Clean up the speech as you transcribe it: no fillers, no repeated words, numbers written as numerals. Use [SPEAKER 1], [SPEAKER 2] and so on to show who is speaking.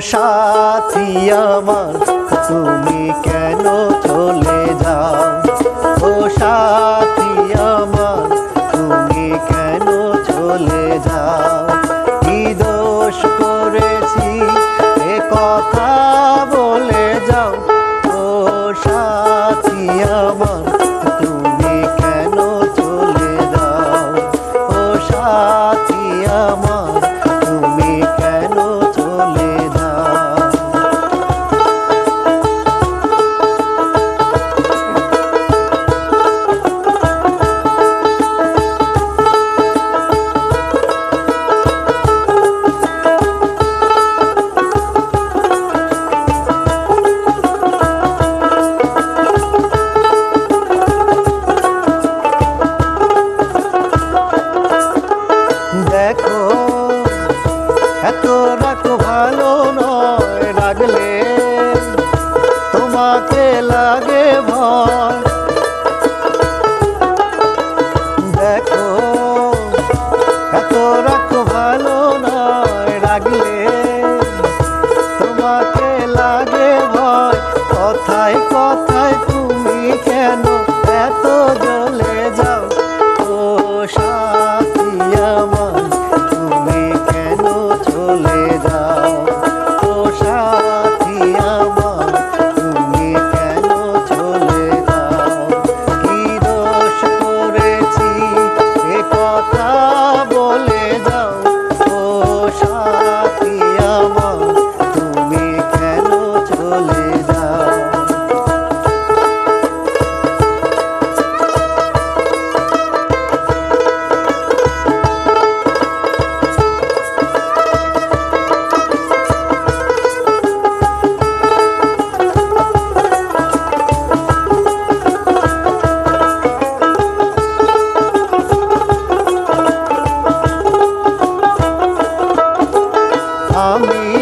[SPEAKER 1] সাথী আমার তুমি কেন চলে যাও, ও সাথী আমার তুমি কেন চলে যাও। কি দোষ করেছি এ কথা বলে যাও, ও সাথী আমার তুমি কেন চলে যাও, ও সাথী আমার তুমি কেন চলে যাও। দেখো এত রাগ ভালো নয়, রাগলে তোমাকে লাগে ভয়। দেখো এত রাগ ভালো নয়, রাগলে তোমাকে লাগে ভয়। কথায় কথায় তুমি কেন এত জ্বলে যাও, ও সাথী আমার তুমি কেন চলে যাও, ও সাথী আমার তুমি কেন চলে যাও। কি দোষ করেছি এ কথা বলে যাও, ও সাথী আমার তুমি কেন চলে যাও। আমি